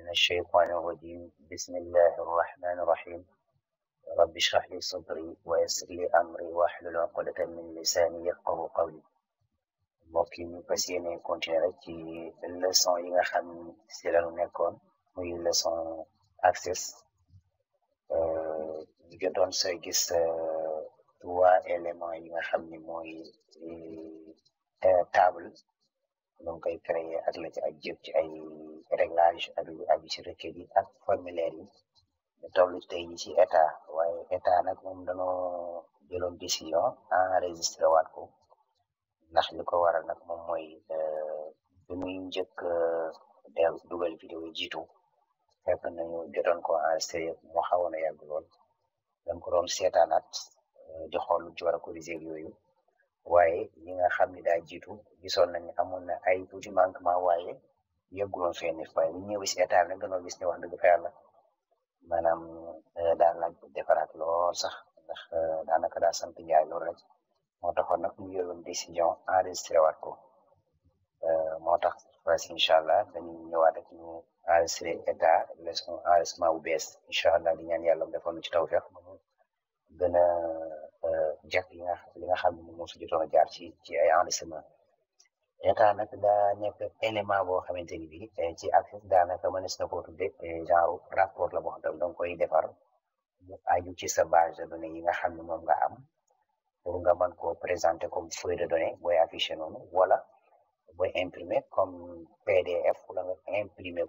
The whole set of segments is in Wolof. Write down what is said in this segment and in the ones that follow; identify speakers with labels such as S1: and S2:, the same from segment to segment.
S1: من الشيطان الرجيم بسم الله الرحمن الرحيم رب اشرح لي صدري ويسر لي أمري واحلل عقدة من لساني يفقهوا قولي mbokk yi ñu fas yéene continuer rek ci leçon yi nga xam si lañu nekkoon muy leçon access ñu jotoon sooy gis trois éléments yi nga xam ni mooy table donc koy créer ak la ci ay jëf ci ay réglage ak lu aju ci requête yi ak formulaire yi ñu toll tey ji ci état waaye état nag moom dañoo jëloon décision enregistré waat ko ndax li ko waral nag moom mooy bi muy njëkk dugal vidéo yi jiitu fekk nañu jotoon ko enregistré mu xawoon a yàgg lool dañ ko doon seetaanaat di xool lu ci war a corriger yooyu waaye yi nga xam ni daa jiitu gisoon nañu amoon na ay tuuti manquement waaye yegguloon fenn waaye bu ñëwee si état nag dañoo gis ne wax dëgg fa yàlla maanaam daa laaj defaraat lool sax ndax daanaka daa sant njaay lool rek moo taxoon nag ñu yoroon décision enregistré waat ko moo tax parce que incha allah dañuy ñëwaat rek ñu enregistré état leçon enregistrement bu bees incha allah di ñaan yàlla defoon na ci tawfeex gën a jàpp li nga xam ne moo fi jotoon a jaar ci ay enregistrement état nag daa nekk élément boo xamante ni bii ci access daanaka mënees na koo tudde genre rapport la boo xam ne danga koy defar mu aju ci sa base de données yi nga xam ne moom nga am pour nga mën koo présenter comme feuille de données booy affiché noonu wala booy imprimer comme PDF wala nga imprimer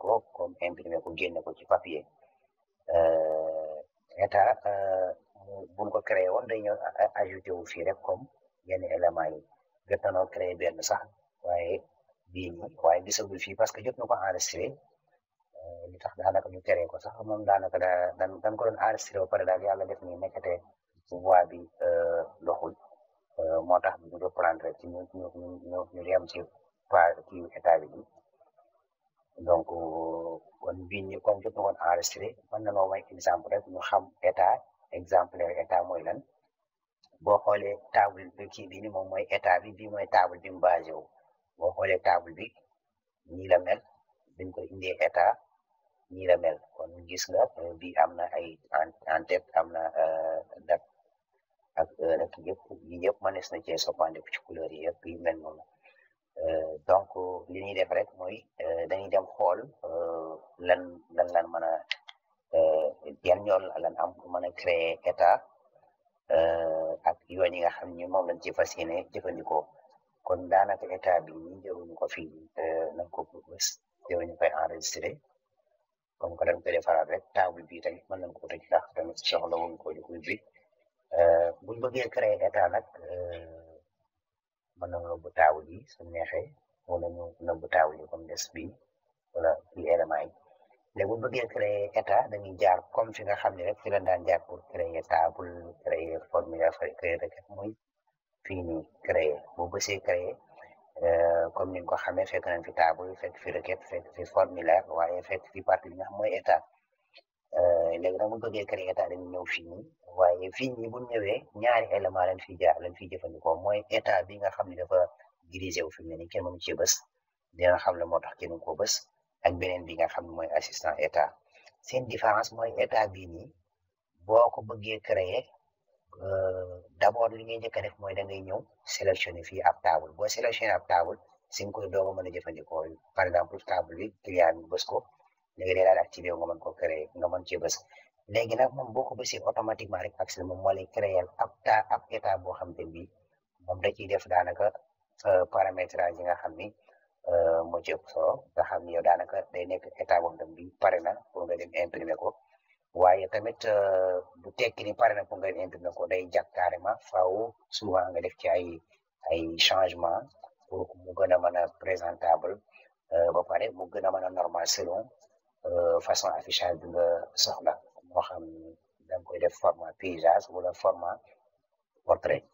S1: ko génne ko ci papier état buñ ko créé woon day ñëw ajouté wu fii rek comme yenn éléments yi jot na noo créé benn sax waaye bii nii waaye gisagul fii parce que jot na ko enregistré li tax daanaka ñu créé ko sax moom daanaka dañ ko doon enregistré ba pare daal yàlla def ni nekkate voix bi doxul moo tax ñu reprendre ci ñu yem ci kii état bi donc kon bii ñu comme jot na woon enregistré mën na noo may exemple rek ñu xam état exemplaire état mooy lan boo xoolee table bi kii bi ni moom mooy état bi bii mooy table bi mu basé wu boo xoolee table bi nii la mel biñ ko indee état nii la mel kon gis nga bi am na ay en tête am na date ak heure ak yëpp yi yëpp mënees na cee soppandeku ci couleur yi yëpp yu mel noonu donc li ñuy def rek mooy dañuy dem xool lan mën a yan yoon lan am pour mën a créer état ak yoon yi nga xam ni moom lañ ci fas yéene jëfandikoo kon daanaka état bi ñu jëruñu ko fii nañ ko bës jëruñu koy enregistré comme que dañ koy defaraat rek table bi tamit mën nañ ko tëj ndax tamit soxla wuñ ko di koy bi buñ bëggee créer état nag mën na nëbbu table yi su neexee wala ñu nëbbu table yi comme des bi wala ci élément yi léegi bu bëggee créer état dañuy jaar comme fi nga xam ne rek fi la daan jaar pour créer table créer formulaire créer requête mooy fii nii créer boo bësee créer comme ni nga ko xamee fekk nañ fi table fekk fi requête fekk fi formulaire waaye fekk fi partie bi nga xam mooy état léegi nag bu bëggee créer état dañuy ñëw fii nii waaye fii nii bu ñëwee ñaari élément lañ fi jaar lañ fiy jëfandikoo mooy état bi nga xam ne dafa dirigé wu fi mu ne nii kenn mënu ci bës dina xam ne moo tax kenn ko bës ak beneen bi nga xam ne mooy assistant état seen différence mooy état bii nii boo ko bëggee créer d'abord li ngay njëkk a def mooy da ngay ñëw sélectionner fii ab table boo sélectionner ab table si nga koy doog a mën a jëfandikoo par exemple table bi client bi bës ko léegi day daal activé nga mën ko créer nga mën cee bës léegi nag moom boo ko bësee automatiquement rek accès moom moo lay créer ab état boo xam te bi moom da ciy def daanaka paramétrage yi nga xam ni moo ci ëpp solo nga xam ni yow daanaka day nekk état boo xam bi pare na pour nga dem imprimer ko waaye tamit bu tekki ni pare na pour nga dem imprimer ko day jàpp carrément faaw souvent nga def ci ay changement pour mu gën a mën a présentable ba pare mu gën a mën a normal selon façon affichage bi nga soxla moo xam da nga koy def format paysage wala format portrait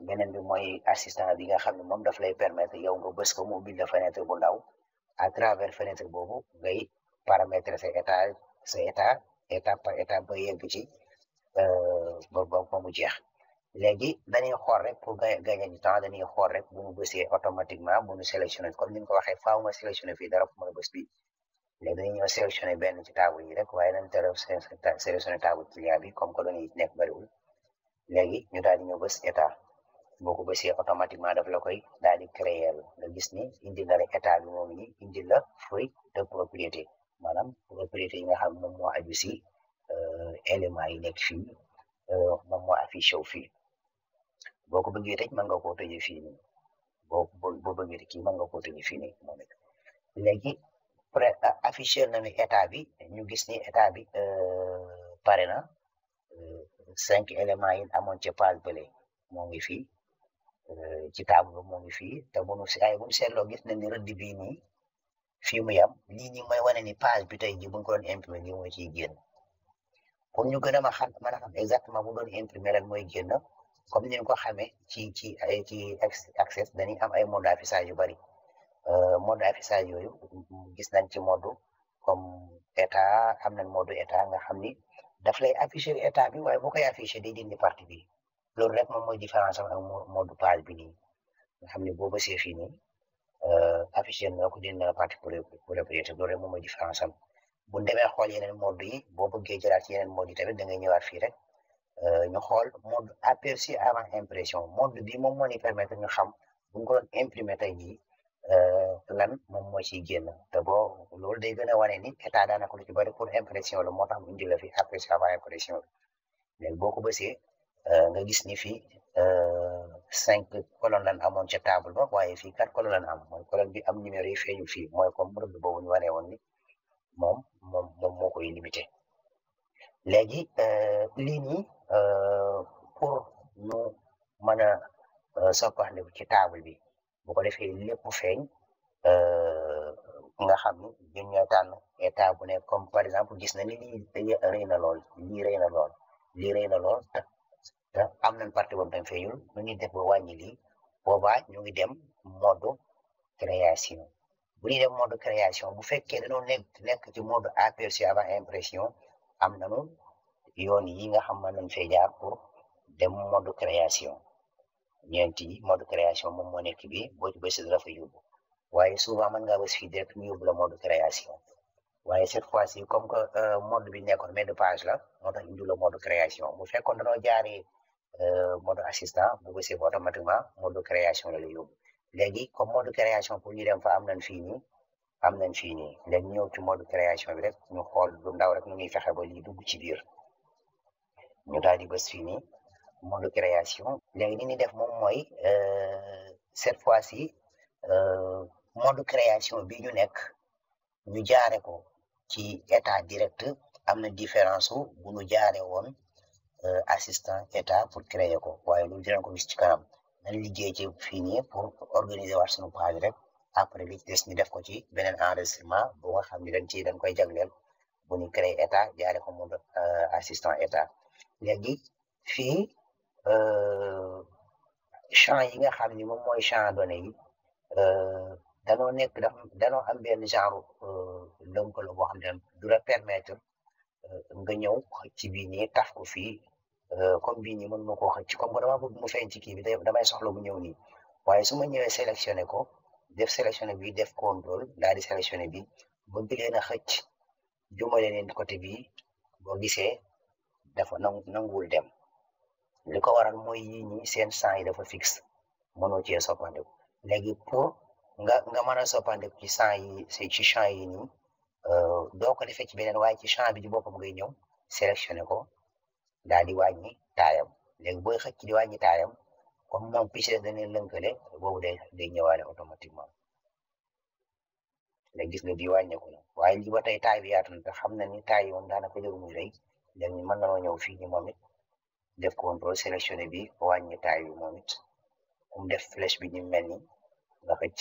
S1: beneen bi mooy assistant bi nga xam ne moom daf lay permettre yow nga bës ko mu ubbil la fenêtre bu ndaw à travers fenêtre boobu ngay paramétrer sa état par étape ba yegg ci ba mu jeex léegi dañuy xool rek pour gagner du temps dañuy xool rek bu mu bësee automatiquement bu ñu sélectionné comme ni nga ko waxee faaw nga sélectionné fii dara pour mën a bës bi léegi dañuy ñëw sélectionné benn ci table yi rek waaye nañ tere sélectionné table client bi comme que données yi nekk bariwul léegi ñu daal di ñëw bës état boo ko bësee automatiquement daf la koy daal di créer nga gis ni indi la rek état bi moom ni indi la feuille de propriété maanaam propriété yi nga xam moom moo aju si éléments yi nekk fii moom moo affiché wu fii boo ko bëggee tëj mën nga koo tëjee fii nii boo bëggee tëj kii mën nga koo tëjee fii nii moom it léegi affiché nañu état bi ñu gis ni état bi pare na 5 éléments yi amoon ca page bële moo ngi fii ci table moo ngi fii te bu nu seetloo gis nañ ni rëdd bii nii fii mu yam lii nii mooy wane ni page bi tey jii bu ñu ko doon imprimer lii mooy ciy génn pour ñu gën a mën a xam exactement bu doon imprimer lan mooy génn comme ni ñu ko xamee ci access dañuy am ay mode d'affichage yu bari mode d'affichage yooyu gis nañ ci mode comme état am nañ mode état nga xam ni daf lay afficher état bi waaye boo koy afficher day dindi partie bi loolu rek moom mooy différence am ak mode page bi nii nga xam ne boo bësee fii nii afficher na ko dindi na partie propriété loolu rek moom mooy différence am bu ñu demee xool yeneen mode yi boo bëggee jëlaat ci yeneen mode yi tamit da ngay ñëwaat fii rek ñu xool mode aperçu avant impression mode bi moom moo ñu permettre ñu xam bu ñu ko doon imprimer tey jii lan moom moo ciy génn te boo loolu day gën a wane ni état daanaka lu ci bari pour impression la moo tax mu indi la fi aperçu avant impression bi léegi boo ko bësee nga gis ni fii 5 colonnes lan amoon ca table ba waaye fii 4 colonnes lan am mooy colonne bi am numéro yi feeñu fii mooy comme rëdd boobu ñu wane woon ni moom moo koy limité léegi lii nii pour ñu mën a soppandiku ci table bi bu ko defee lépp feeñ nga xam ni ñun ñooy tànn état bu nekk comme par exemple gis na ni lii rëy na lool lii rëy na lool lii rëy na lool te am nañ partie boobu tam feeñul ñu ngi def ba wàññi lii boobaa ñu ngi dem mode création bu ñuy dem mode création bu fekkee dañoo nekk ci mode aperçu avant impression am nañu yoon yi nga xam mën nañ fee jaar pour dem mode création ñeenti mode création moom moo nekk bi boo ci bës dafa yóbbu waaye souvent mën ngaa bës fii direct mu yóbbu la mode création waaye cette fois-ci comme que mode bi nekkoon main de page la moo tax indi la mode création bu fekkoon dañoo jaaree mode assistant bu bësee ba automatiquement mode création la lay yóbbu léegi comme mode création pour ñu dem fa am nañ fii nii léegi ñëw ci mode création bi rek ñu xool lu ndaw rek ñu ngi fexe ba lii dugg ci biir ñu daal di bës fii nii mode création léegi li ñuy def moom mooy cette fois-ci mode création bi ñu nekk ñu jaare ko ci état direct am na différence bu ñu jaare woon assistant état pour créer ko waaye lu dinañ ko gis ci kanam nañ liggéey ci fii nii pour organiser waat suñu page rek après li ci des ñu def ko ci beneen enregistrement bu nga xam ne dañ koy jagleel bu ñu créer état jaare ko mode assistant état léegi fii champ yi nga xam ni moom mooy champ données yi danoo am benn genre lëkkaloo boo xam ne du la permettre nga ñëw ci bii nii taf ko fii comme bii nii mën ma koo xëcc comme que dama bëgg mu feeñ ci kii bi damay soxla mu ñëw nii waaye su ma ñëwee sélectionné ko def sélectionné bi def contrôle daal di sélectionné bi bëgg leen a xëcc jumale leen côté bii boo gisee dafa nanguwul dem li ko waral mooy yii ñi seen champ yi dafa fixe mënoo cee soppandiku léegi pour nga mën a soppandiku ci champ yi nii doo ko defee ci beneen waaye ci champ bi ci boppam ngay ñëw sélectionné ko daal di wàññi taayam léegi booy xëcc di wàññi taayam comme moom pièce dañuy lënkale boobu day ñëwaale automatiquement léegi gis nga di wàññeeku na waaye lii ba tey taay bi yaatu na te xam na ni taay yi moom daanaka jëru muy rëy léegi mën nañoo ñëw fii ni moom it def contrôle sélectionné bi wàññi taay bi moom it comme def flèche bi ñu mel ni nga xëcc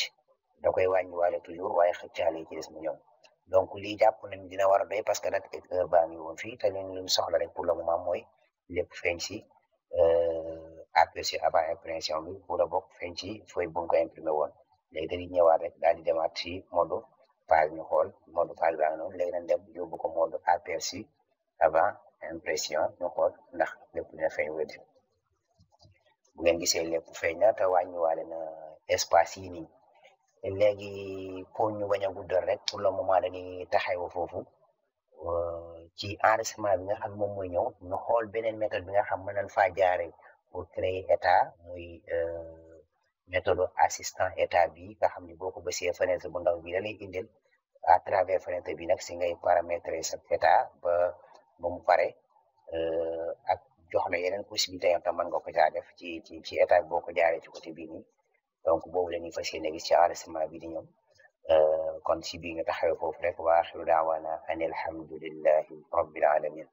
S1: da koy wàññi waale toujours waaye xëccaale yi ci des mu ñëw donc lii jàpp nañ dina war a doy parce que date ak heure baa ngi woon fii te luñ soxla rek pour le moment mooy lépp feeñ si aperçu avant impression bi pour la bokk feeñ ci feuille bu nga ko imprimé woon léegi dañuy ñëwaat rek daal di demaat ci mode page ñu xool mode page baa ngi noonu léegi nañ dem yóbbu ko mode aperçu avant impression ñu xool ndax lépp dina feeñ wér bu ngeen gisee lépp feeñ na te wàññiwaale na espace yi nii léegi pour ñu bañ a guddal rek pour le moment dañuy taxaw foofu ci enregistrement bi nga xam moom mooy ñëw ñu xool beneen méthode bi nga xam mën nañ faa jaare pour créer état muy méthode assistant état bi nga xam ne boo ko bësee fenêtre bu ndaw bi da lay indil à travers fenêtre bi nag si ngay paramétrer sa état ba mu pare ak jox la yeneen possibilité yoo xam mën nga ko caa def ci état bi boo ko jaaree ci côté bii nii donc boobu la ñuy fas yéene gis ci enregistrement bi di ñëw kon si bii nga taxawee foofu rek wa axiru daawaana an alhamdulillahi rabbil alamin